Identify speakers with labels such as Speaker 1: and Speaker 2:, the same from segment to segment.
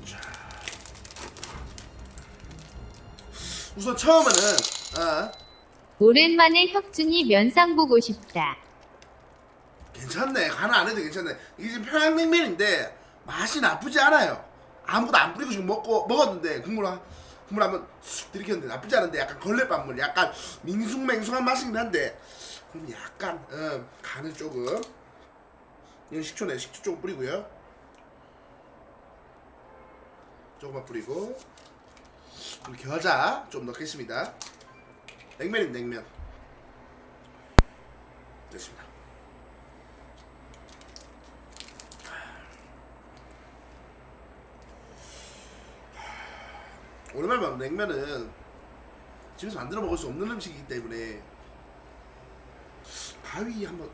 Speaker 1: 자, 우선 처음에는
Speaker 2: 오랜만에 혁준이 면상 보고 싶다.
Speaker 1: 괜찮네. 간을 안 해도 괜찮네. 이게 지금 평양냉면인데 맛이 나쁘지 않아요. 아무것도 안 뿌리고 지금 먹었는데 국물 한번 쑥 들이켰는데 나쁘지 않은데 약간 걸레밥물, 약간 밍숭맹숭한 맛이긴 한데 그럼 약간 간을 조금, 이건 식초네. 식초 조금 뿌리고요. 조금만 뿌리고 그리고 겨자 좀 넣겠습니다. 냉면입니다. 냉면 됐습니다. 오랜만에 먹는 냉면은 집에서 만들어 먹을 수 없는 음식이기 때문에 가위 한번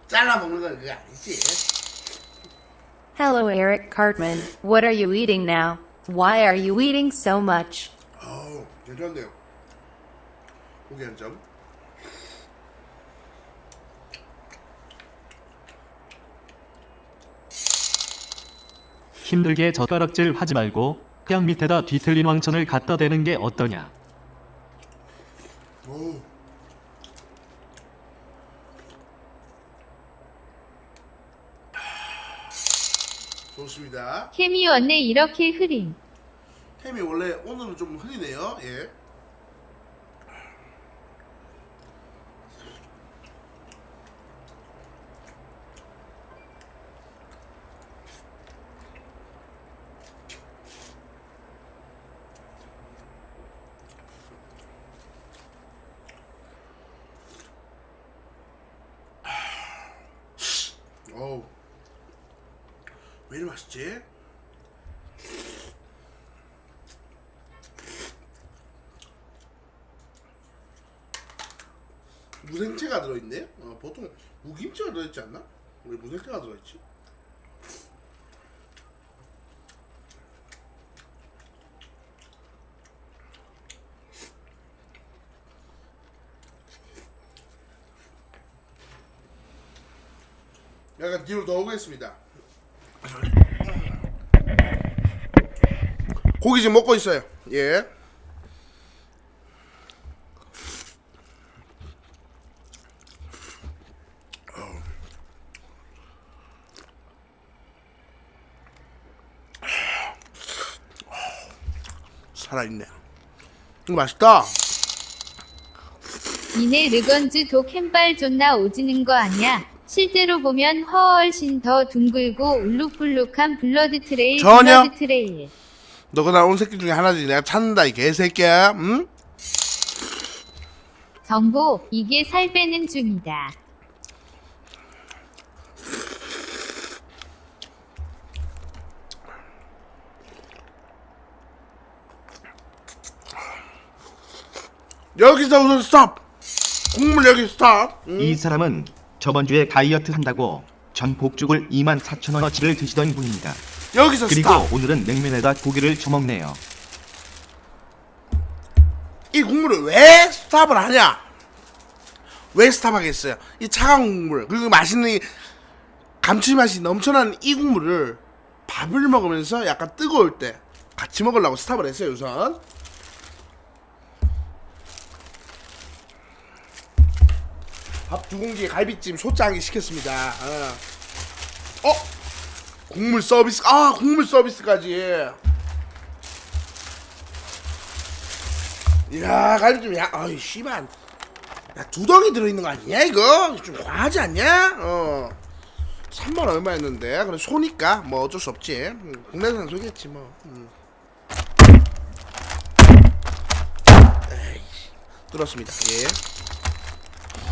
Speaker 1: 잘라 먹는 건 그게 아니지.
Speaker 3: Hello, Eric Cartman. What are you eating now? Why are you eating so much?
Speaker 1: 괜찮네요. 고기 한 점.
Speaker 4: 힘들게 젓가락질 하지 말고 그냥 밑에다 뒤틀린 왕천을 갖다 대는 게 어떠냐.
Speaker 1: 오. 좋습니다.
Speaker 2: 케미 원래 이렇게 흐림.
Speaker 1: 햄이 원래 오늘은 좀 흐리네요. 예. 어우, 왜 이리 맛있지? 무생채가 들어있네? 보통 무김치가 들어있지 않나? 왜 무생채가 들어있지? 약간 뒤로 더 오겠습니다. 고기 지금 먹고 있어요. 예. 살아있네. 이거 맛있다.
Speaker 2: 니네 르건즈 독 햄발 존나 오지는 거 아냐? 실제로 보면 훨씬 더 둥글고 울룩불룩한 블러드 트레일.
Speaker 1: 전혀.
Speaker 2: 블러드 트레일.
Speaker 1: 너가 나온 새끼 중에 하나지. 내가 찾는다 이 개새끼야. 응?
Speaker 2: 정보, 이게 살 빼는 중이다.
Speaker 1: 여기서 우선 스탑. 국물 여기 스탑. 응?
Speaker 5: 이 사람은 저번 주에 다이어트 한다고 전 복죽을 24,000원어치를 드시던 분입니다.
Speaker 1: 여기서
Speaker 5: 그리고
Speaker 1: 스탑.
Speaker 5: 오늘은 냉면에다 고기를 처먹네요.
Speaker 1: 이 국물을 왜 스탑을 하냐? 왜 스탑하겠어요? 이 차가운 국물, 그리고 맛있는 이 감칠맛이 넘쳐나는 이 국물을 밥을 먹으면서 약간 뜨거울 때 같이 먹으려고 스탑을 했어요. 우선 밥 2공기에 갈비찜 소짜기 시켰습니다. 국물 서비스. 국물 서비스까지. 이야, 갈비찜. 아이 씨발, 야, 2덩이 들어있는 거 아니냐 이거? 좀 과하지 않냐? 3만 얼마였는데. 그래 소니까 뭐 어쩔 수 없지. 국내산 소겠지 뭐. 에이씨, 뚫었습니다. 예.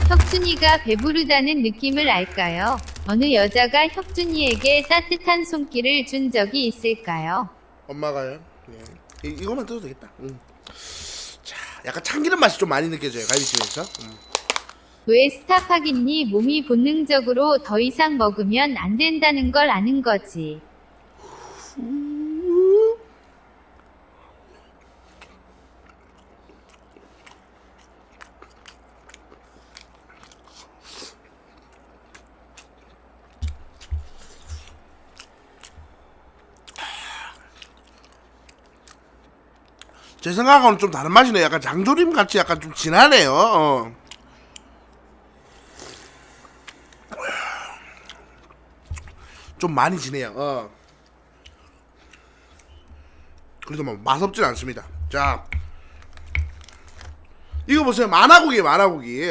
Speaker 2: 혁준이가 배부르다는 느낌을 알까요? 어느 여자가 혁준이에게 따뜻한 손길을 준 적이 있을까요?
Speaker 1: 엄마가요. 예. 이거만 뜯어도 되겠다. 자, 약간 참기름 맛이 좀 많이 느껴져요 갈비찜에서.
Speaker 2: 왜 스탑하겠니? 몸이 본능적으로 더 이상 먹으면 안 된다는 걸 아는 거지.
Speaker 1: 제 생각하고는 좀 다른 맛이네. 약간 장조림 같이 약간 좀 진하네요. 좀 많이 지네요. 그래도 뭐 맛없진 않습니다. 자, 이거 보세요. 만화고기, 만화고기.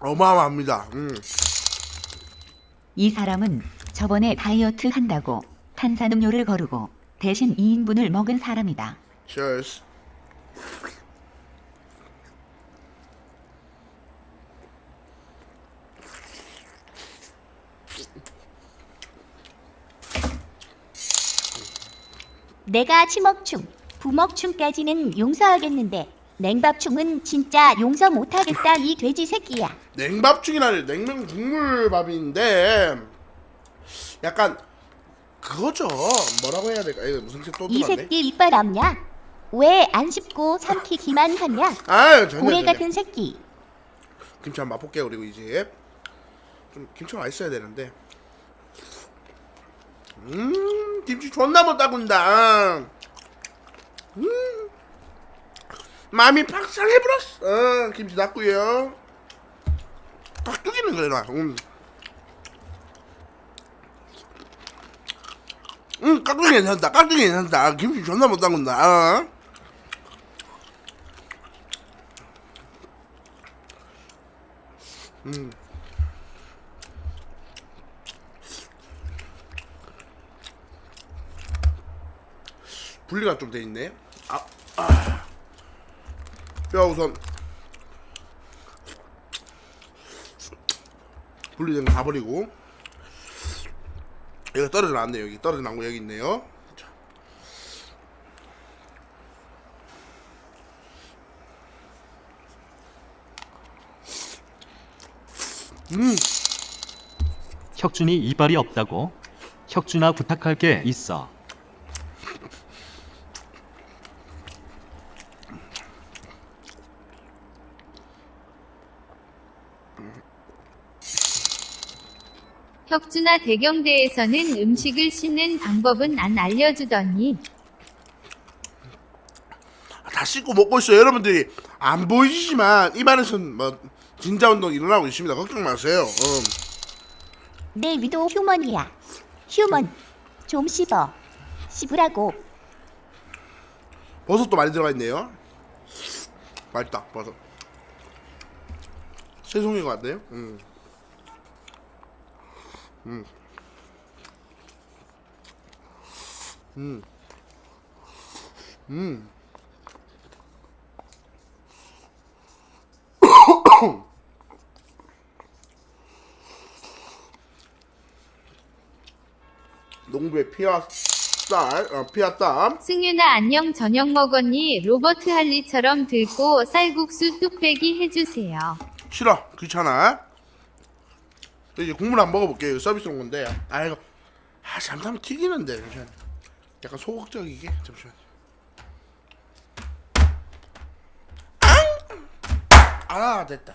Speaker 1: 어마어마합니다.
Speaker 6: 이 사람은 저번에 다이어트 한다고 탄산음료를 거르고 대신 2인분을 먹은 사람이다.
Speaker 1: Cheers.
Speaker 7: 내가 치먹충, 부먹충까지는 용서하겠는데 냉밥충은 진짜 용서 못하겠다 이 돼지 새끼야.
Speaker 1: 냉밥죽이나 냉면 국물밥인데 약간 그거죠. 뭐라고 해야 될까? 이거 무슨 또
Speaker 7: 이
Speaker 1: 들었네.
Speaker 7: 새끼 이빨 없냐? 왜 안 씹고 삼키기만 하냐?
Speaker 1: 아유 전혀
Speaker 7: 고래
Speaker 1: 전혀.
Speaker 7: 같은 새끼.
Speaker 1: 김치 한번 맛볼게요. 그리고 이제 좀 김치가 맛있어야 되는데. 김치 존나 못 따군다. 마음이 팍상해버렸어. 김치 놨고요. 깍두기는 그래라. 깍두기 괜찮다. 깍두기 괜찮다. 김치 존나 못 따군다. 분리가 좀 돼 있네. 뼈 우선 분리된 거 다 버리고. 여기 떨어져 나왔네. 여기 떨어져 나온 거 여기 있네요. 자.
Speaker 4: 혁준이 이빨이 없다고? 혁준아 부탁할 게 있어.
Speaker 2: 혁준아 대경대에서는 음식을 씻는 방법은 안 알려주더니
Speaker 1: 다 씻고 먹고 있어요. 여러분들이 안 보이시지만 입안에서는 뭐 진자 운동 일어나고 있습니다. 걱정 마세요.
Speaker 7: 내 위도 휴먼이야. 휴먼. 좀 씹어. 씹으라고.
Speaker 1: 버섯도 많이 들어가 있네요. 맛있다. 버섯. 새송이 것 같네요. 농부의 피와 쌀, 피와 땀.
Speaker 2: 승윤아 안녕 저녁 먹었니? 로버트 할리처럼 들고 쌀국수 뚝배기 해주세요.
Speaker 1: 싫어. 귀찮아. 이제 국물 한번 먹어볼게요. 이거 서비스 온 건데. 이거 잘못하면 튀기는데. 잠시만. 약간 소극적이게. 잠시만. 됐다.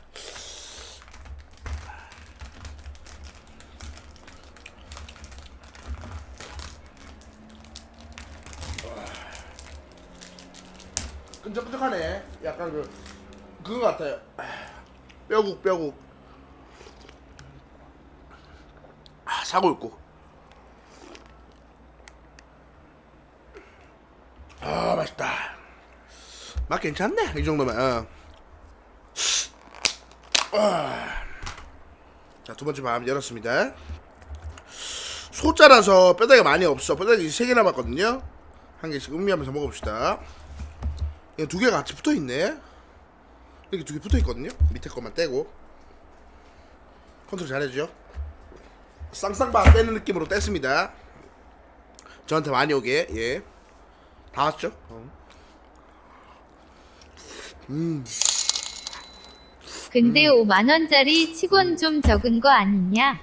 Speaker 1: 끈적끈적하네. 약간 그거 같아요. 뼈국. 사골국. 맛있다. 맛 괜찮네. 이 정도면. 자, 두 번째 밥 열었습니다. 소자라서 뼈다귀가 많이 없어. 뼈다귀 3개 남았거든요. 한 개씩 음미하면서 먹어봅시다. 이거 두 개가 같이 붙어있네. 이렇게 두 개 붙어있거든요. 밑에 것만 떼고. 컨트롤 잘해주죠. 쌍쌍바 떼는 느낌으로 뗐습니다. 저한테 많이 오게. 예. 다 왔죠?
Speaker 2: 근데 5만원짜리 치곤 좀 적은 거 아니냐?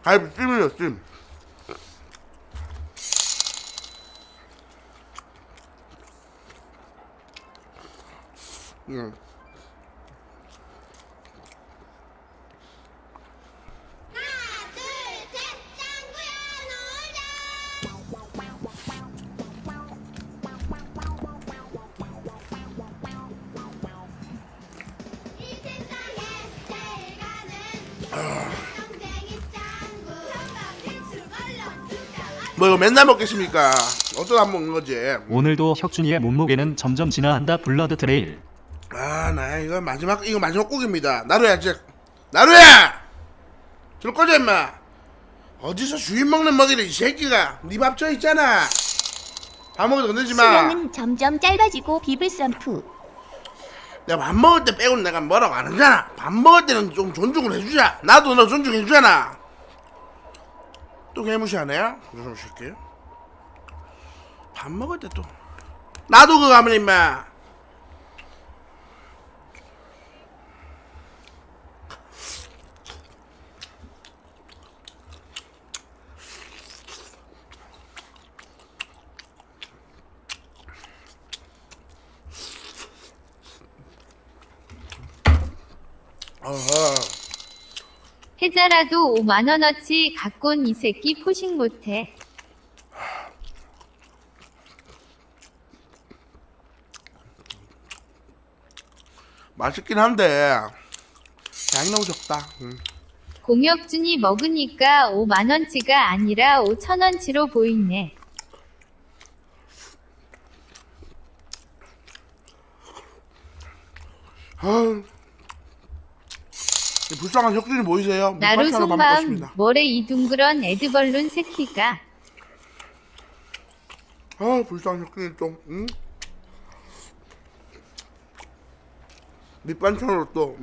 Speaker 1: 갈비 찜이요 찜. 응. 뭐 이거 맨날 먹겠습니까? 어쩌다 안 먹는 거지?
Speaker 4: 오늘도 혁준이의 몸무게는 점점 진화한다. 블러드 트레일.
Speaker 1: 아, 나 이거 마지막 곡입니다. 나루야, 나루야! 줄 거지, 임마? 어디서 주인 먹는 먹이를 이 새끼가? 네 밥 쪄 있잖아. 밥 먹어도 건들지 마.
Speaker 7: 수명은 점점 짧아지고 비블선프.
Speaker 1: 내가 밥 먹을 때 빼고는 내가 뭐라고 안 하잖아. 밥 먹을 때는 좀 존중을 해주자. 나도 너 존중해주잖아. 또 개무시하네? 좀 쉴게요. 밥 먹을 때 또 나도 그거 하면 임마. 어허.
Speaker 2: 해자라도 5만원어치 갖고 온 이 새끼 포식 못해.
Speaker 1: 맛있긴 한데 양이 너무 적다.
Speaker 2: 공혁준이 먹으니까 5만원치가 아니라 5천원치로 보이네.
Speaker 1: 아, 이 불쌍한 혁준이 보이세요?
Speaker 2: 나루
Speaker 1: 밑반찬으로 밥
Speaker 2: 속마음
Speaker 1: 먹었습니다.
Speaker 2: 뭐래 이 둥그런 에드벌룬 새끼가.
Speaker 1: 아, 불쌍한 혁준이 좀 밑반찬으로 또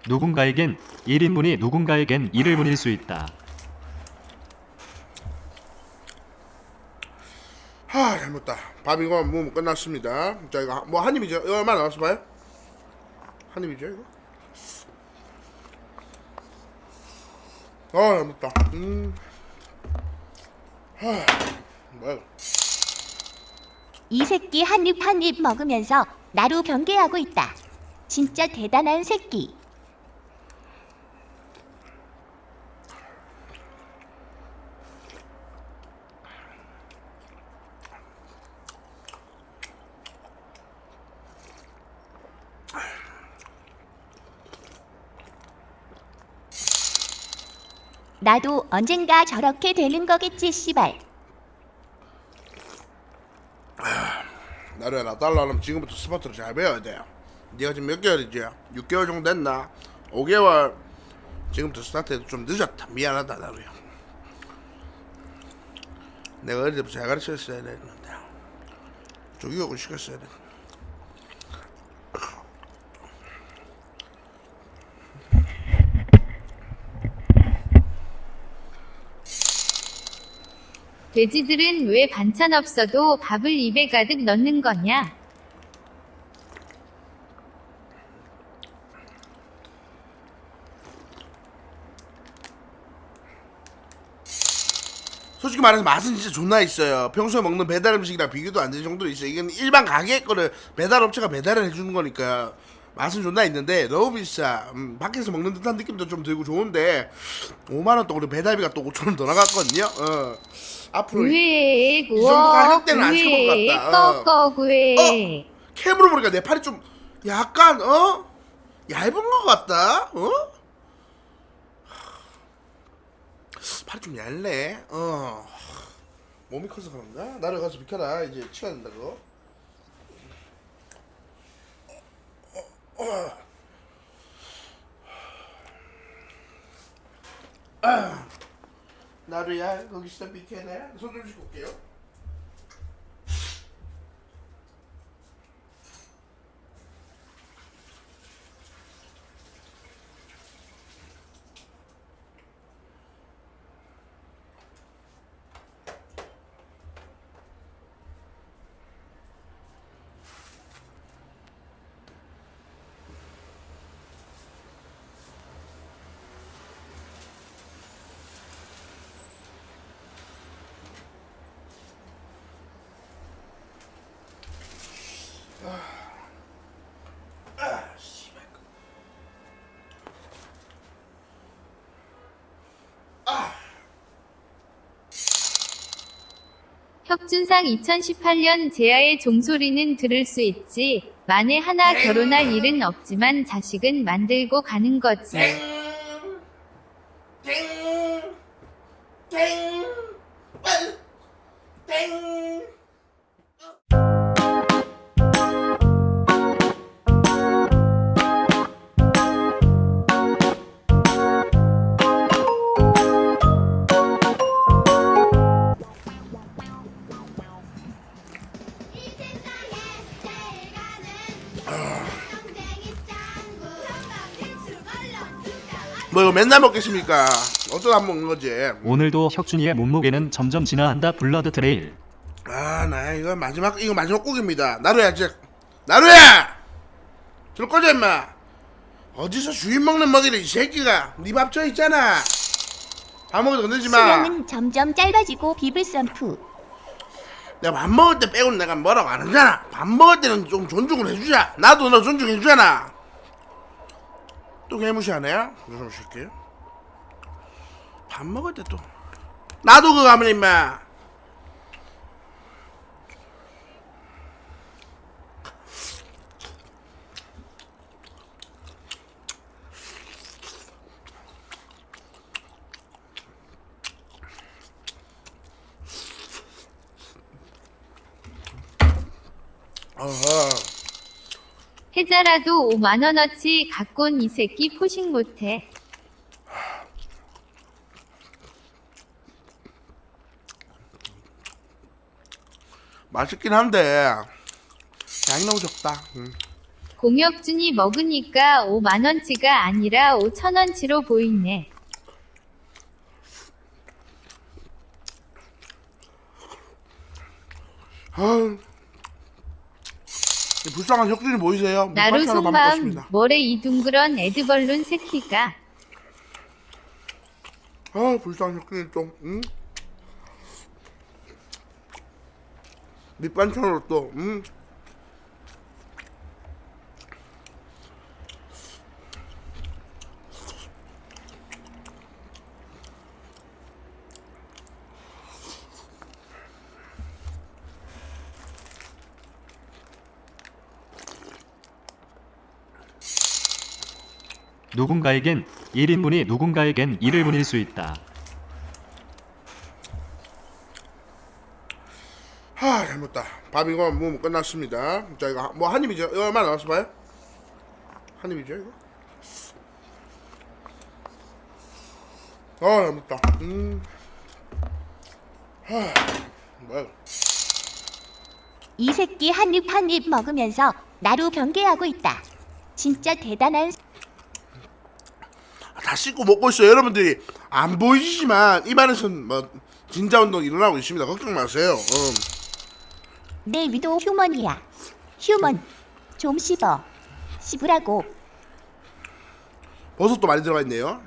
Speaker 4: 누군가에겐 1인분이 누군가에겐 1일분일 수 있다.
Speaker 1: 하, 잘 먹다. 밥 이거 뭐 끝났습니다. 자, 이거 뭐 한 입이죠? 이거 얼마나 남았어 봐요? 한 입이죠 이거? 잘 먹다. 하, 뭐야 이거?
Speaker 7: 이 새끼 한 입 한 입 먹으면서 나루 경계하고 있다. 진짜 대단한 새끼. 나도 언젠가 저렇게 되는 거겠지, 씨발.
Speaker 1: 나루야, 나 달라면 지금부터 스파트를 잘 배워야 돼. 네가 지금 몇 개월이지? 6개월 정도 됐나? 5개월. 지금부터 스타트해도 좀 늦었다. 미안하다, 나루야. 내가 어릴 때부터 잘 가르쳤어야 됐는데 조기교육을 시켰어야 돼.
Speaker 2: 돼지들은 왜 반찬 없어도 밥을 입에 가득 넣는 거냐?
Speaker 1: 솔직히 말해서 맛은 진짜 존나 있어요. 평소에 먹는 배달 음식이랑 비교도 안 되는 정도로 있어요. 이건 일반 가게 거를 배달 업체가 배달을 해주는 거니까 맛은 존나 있는데 너무 비싸. 밖에서 먹는 듯한 느낌도 좀 들고 좋은데 5만원 또 우리 배달비가 또 5천원 더 나갔거든요. 앞으로
Speaker 2: 구해
Speaker 1: 이 정도
Speaker 2: 구워
Speaker 1: 가격대는 안 시켜볼 것
Speaker 2: 구해
Speaker 1: 같다.
Speaker 2: 꺼꺼 구해.
Speaker 1: 캠으로 보니까 내 팔이 좀 약간 얇은 것 같다. 팔이 좀 얇네. 몸이 커서 그런가? 나를 가서 비켜라. 이제 치워야 된다고. 나루야, 거기서 비켜라. 손 좀 씻고 올게요.
Speaker 2: 혁준상 2018년 제아의 종소리는 들을 수 있지. 만에 하나 결혼할 일은 없지만 자식은 만들고 가는 거지.
Speaker 1: 뭐 이거 맨날 먹겠습니까? 어쩌다 안 먹는 거지.
Speaker 4: 오늘도 혁준이의 몸무게는 점점 진화한다. 블러드 트레일.
Speaker 1: 아, 나 이거 마지막 곡입니다. 나루야, 나루야! 줄 거지, 임마? 어디서 주인 먹는 먹이를 이 새끼가. 네 밥 줘 있잖아. 밥 먹어도 건들지 마.
Speaker 7: 수명은 점점 짧아지고 비블선프.
Speaker 1: 내가 밥 먹을 때 빼고는 내가 뭐라고 안 하잖아. 밥 먹을 때는 좀 존중을 해주자. 나도 너 존중해주잖아. 또 개무시하네? 무슨 새끼? 밥 먹을 때 또 나도 그거 하면 임마. 어허.
Speaker 2: 해자라도 5만원어치 갖고 온 이 새끼 포식 못해.
Speaker 1: 맛있긴 한데 양이 너무 적다.
Speaker 2: 공혁준이 먹으니까 5만원치가 아니라 5천원치로 보이네.
Speaker 1: 아, 이 불쌍한 혁준이 보이세요?
Speaker 2: 나루
Speaker 1: 밑반찬으로 밥
Speaker 2: 속마음
Speaker 1: 먹었습니다.
Speaker 2: 뭐래 이 둥그런 에드벌룬 새끼가.
Speaker 1: 아, 불쌍한 혁준이 또 밑반찬으로 또
Speaker 4: 누군가에겐 1인분이 누군가에겐 1일분일 수 있다.
Speaker 1: 하, 잘 먹다. 밥 이거 뭐 끝났습니다. 자, 이거 뭐 한 입이죠? 이거 얼마나 남았어 봐요? 한 입이죠 이거? 잘 먹다. 하, 뭐야?
Speaker 7: 이 새끼 한 입 한 입 먹으면서 나루 경계하고 있다. 진짜 대단한.
Speaker 1: 다 씻고 먹고 있어요. 여러분들이 안 보이시지만 입안에서는 뭐 진자 운동 일어나고 있습니다. 걱정 마세요.
Speaker 7: 내 위도 휴먼이야. 휴먼. 좀 씹어. 씹으라고.
Speaker 1: 버섯도 많이 들어가 있네요.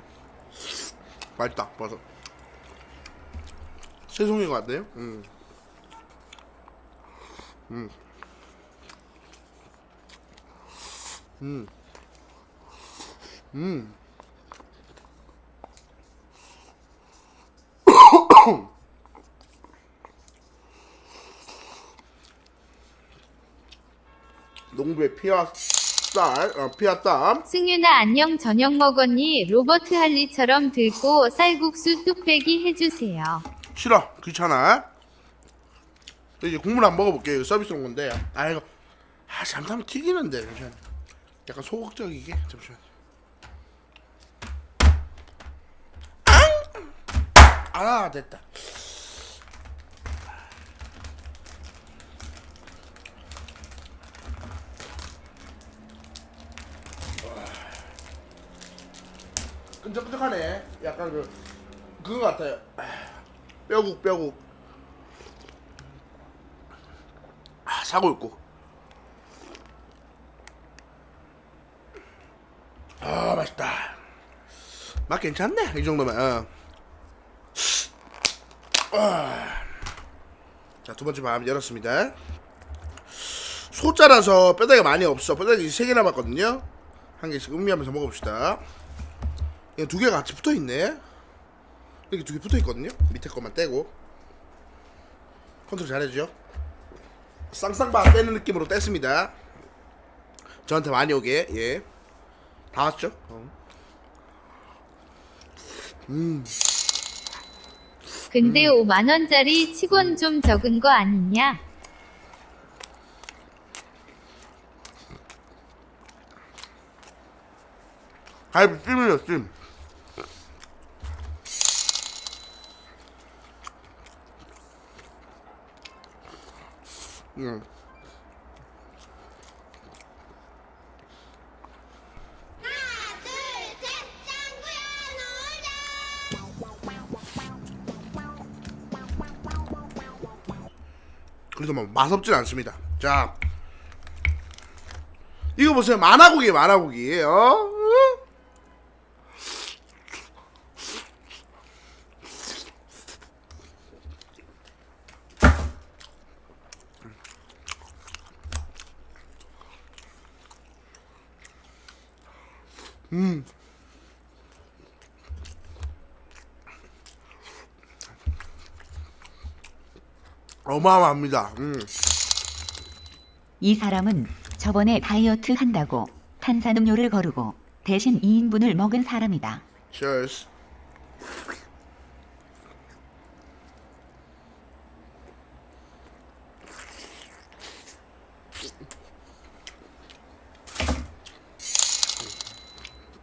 Speaker 1: 맛있다 버섯. 새송인 것 같네요. 농부의 피와 땀.
Speaker 2: 승윤아 안녕 저녁 먹었니? 로버트 할리처럼 들고 쌀국수 뚝배기 해주세요.
Speaker 1: 싫어, 귀찮아. 이제 국물 한번 먹어볼게요. 이거 서비스 온 건데. 아, 이거 잠깐만 튀기는데. 잠시만. 약간 소극적이게. 잠시만. 아, 됐다. 끈적끈적하네. 약간 그거 같아요. 뼈국. 사골국. 맛있다. 맛 괜찮네. 이 정도면. 자, 두 번째 밥 열었습니다. 소자라서 뼈다귀가 많이 없어. 뼈다귀 3개 남았거든요. 한 개씩 음미하면서 먹어봅시다. 이거 두 개가 같이 붙어 있네. 이렇게 두 개 붙어 있거든요. 밑에 것만 떼고. 컨트롤 잘해주죠. 쌍쌍바 떼는 느낌으로 뗐습니다. 저한테 많이 오게. 예. 다 왔죠?
Speaker 2: 근데 5만 원짜리 치곤 좀 적은 거 아니냐?
Speaker 1: 갈비 찜이요, 찜. 그래서 뭐 맛없진 않습니다. 자, 이거 보세요. 만화고기, 만화고기. 어마어마합니다.
Speaker 6: 이 사람은 저번에 다이어트 한다고 탄산음료를 거르고 대신 2인분을 먹은 사람이다.
Speaker 1: Cheers.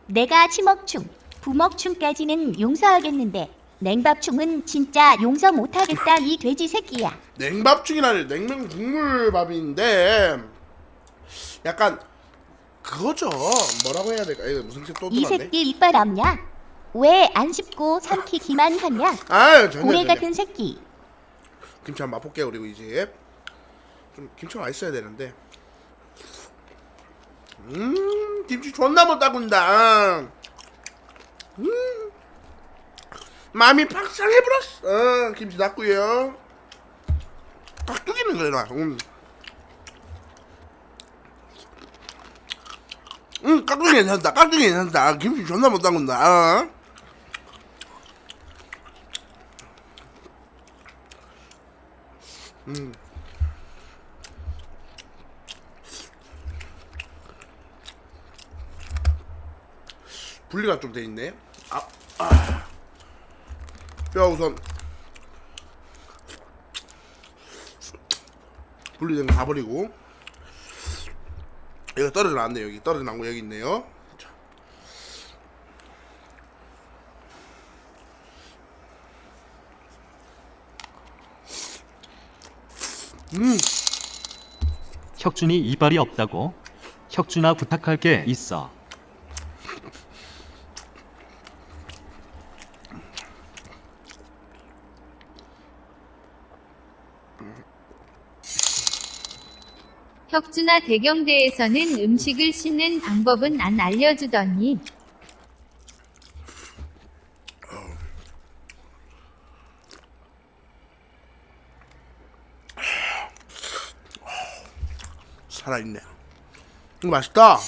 Speaker 7: 내가 치먹충, 부먹충까지는 용서하겠는데 냉밥충은 진짜 용서 못하겠다 이 돼지 새끼야.
Speaker 1: 냉밥죽이라니 냉면 국물밥인데 약간 그거죠. 뭐라고 해야 될까? 이거 무슨 또
Speaker 7: 이
Speaker 1: 들었네.
Speaker 7: 새끼 이빨 없냐? 왜 안 씹고 삼키기만 하냐?
Speaker 1: 아유 전혀
Speaker 7: 고래
Speaker 1: 전혀.
Speaker 7: 같은 새끼.
Speaker 1: 김치 한번 맛볼게요. 그리고 이제 좀 김치가 맛있어야 되는데. 김치 존나 못 따군다. 마음이 팍상해버렸어. 김치 놨고요. 깍두기는 그래라. 깍두기 괜찮다. 깍두기 괜찮다. 김치 존나 못 따군다. 분리가 좀 돼 있네. 뼈 우선 분리된 거 다 버리고. 이거 떨어져 나왔네. 여기 떨어져 나온 거 여기 있네요. 자.
Speaker 4: 혁준이 이빨이 없다고? 혁준아 부탁할 게 있어.
Speaker 2: 혁준아 대경대에서는 음식을 씻는 방법은 안 알려주더니
Speaker 1: 살아있네. 이거 맛있다.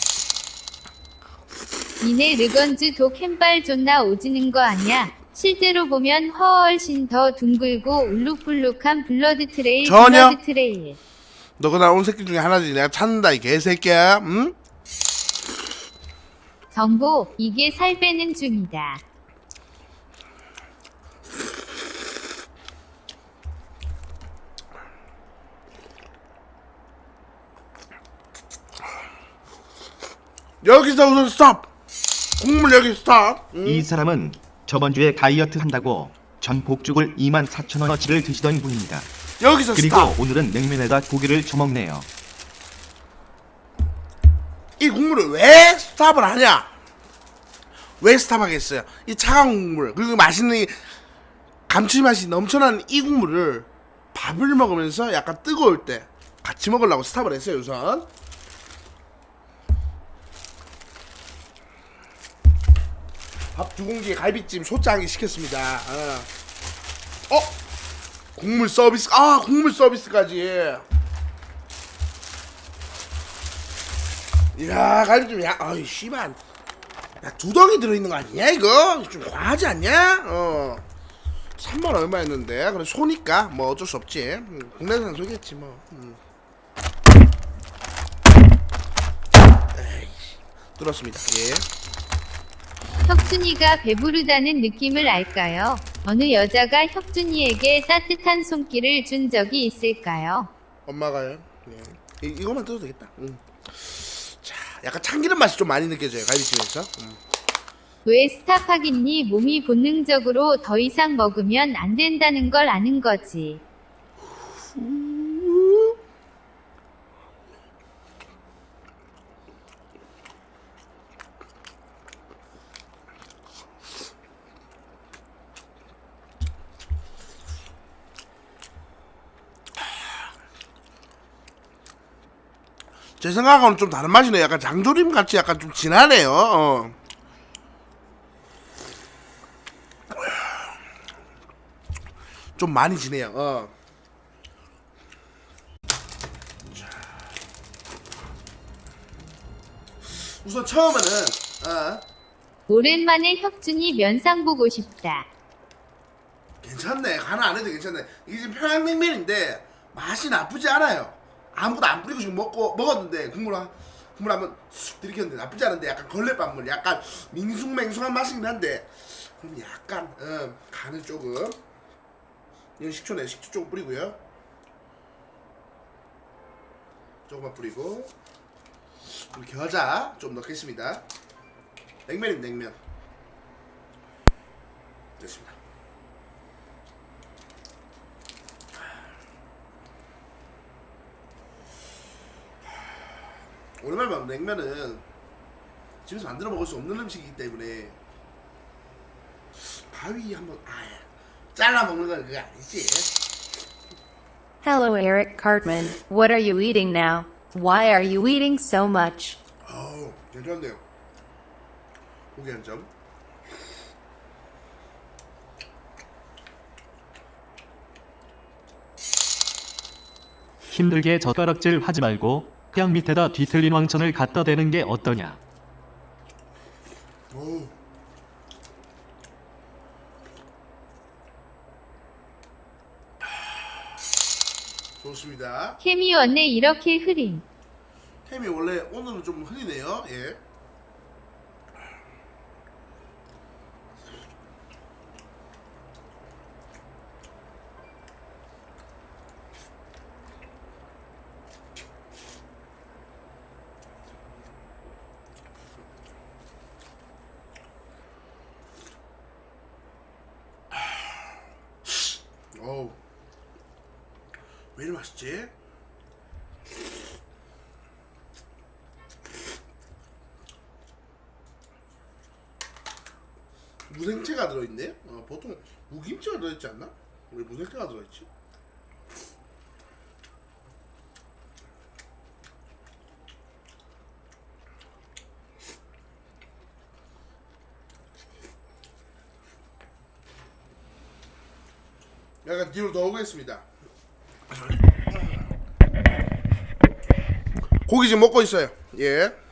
Speaker 2: 니네 르건즈 독 햄발 존나 오지는 거 아냐? 실제로 보면 훨씬 더 둥글고 울룩불룩한 블러드 트레일.
Speaker 1: 전혀.
Speaker 2: 블러드 트레일.
Speaker 1: 너가 나온 새끼 중에 하나지. 내가 찾는다 이 개새끼야. 응?
Speaker 2: 정보, 이게 살 빼는 중이다.
Speaker 1: 여기서 우선 스탑. 국물 여기 스탑.
Speaker 5: 이 사람은 저번 주에 다이어트 한다고 전 복죽을 24,000원어치를 드시던 분입니다.
Speaker 1: 여기서
Speaker 5: 그리고
Speaker 1: 스탑.
Speaker 5: 오늘은 냉면에다 고기를 처먹네요.
Speaker 1: 이 국물을 왜 스탑을 하냐? 왜 스탑하겠어요? 이 차가운 국물 그리고 맛있는 이 감칠맛이 넘쳐나는 이 국물을 밥을 먹으면서 약간 뜨거울 때 같이 먹으려고 스탑을 했어요. 우선 밥 2공기에 갈비찜 소짜기 시켰습니다. 국물 서비스. 국물 서비스까지. 이야 갈비찜. 야 어이 씨발 야 2덩이 들어있는 거 아니냐 이거? 좀 과하지 않냐? 3만 얼마였는데 그래 소니까 뭐 어쩔 수 없지. 국내산 소겠지 뭐. 에이씨, 뚫었습니다. 예.
Speaker 2: 혁준이가 배부르다는 느낌을 알까요? 어느 여자가 혁준이에게 따뜻한 손길을 준 적이 있을까요?
Speaker 1: 엄마가요. 예. 이거만 뜯어도 되겠다. 자, 약간 참기름 맛이 좀 많이 느껴져요 갈비찜에서.
Speaker 2: 왜 스타파기니 몸이 본능적으로 더 이상 먹으면 안 된다는 걸 아는 거지.
Speaker 1: 제 생각하고는 좀 다른 맛이네. 약간 장조림 같이 약간 좀 진하네요. 좀 많이 지네요. 자. 우선 처음에는
Speaker 2: 오랜만에 혁준이 면상 보고 싶다.
Speaker 1: 괜찮네. 간을 안 해도 괜찮네. 이게 지금 평양냉면인데 맛이 나쁘지 않아요. 아무것도 안 뿌리고 지금 먹었는데 국물 한번 쑥 들이켰는데 나쁘지 않은데 약간 걸레밥물, 약간 밍숭맹숭한 맛이긴 한데 그럼 약간 간을 조금, 이건 식초네. 식초 조금 뿌리고요. 조금만 뿌리고 그리고 겨자 좀 넣겠습니다. 냉면입니다. 냉면 됐습니다. 오랜만에 냉면은 집에서 만들어 먹을 수 없는 음식이기 때문에 가위 한번 잘라 먹는 건 그게 아니지.
Speaker 3: Hello, Eric Cartman. What are you eating now? Why are you eating so much?
Speaker 1: 괜찮네요. 고기 한 점.
Speaker 4: 힘들게 젓가락질 하지 말고 그냥 밑에다 뒤틀린 왕천을 갖다 대는 게 어떠냐.
Speaker 1: 오. 좋습니다.
Speaker 2: 케미원에 이렇게 흐림.
Speaker 1: 햄이 원래 오늘은 좀 흐리네요. 예. 어우, 왜 이리 맛있지? 무생채가 들어있네? 보통 무김치가 들어있지 않나? 왜 무생채가 들어있지? 약간 뒤로 넣어보겠습니다. 고기 지금 먹고 있어요. 예.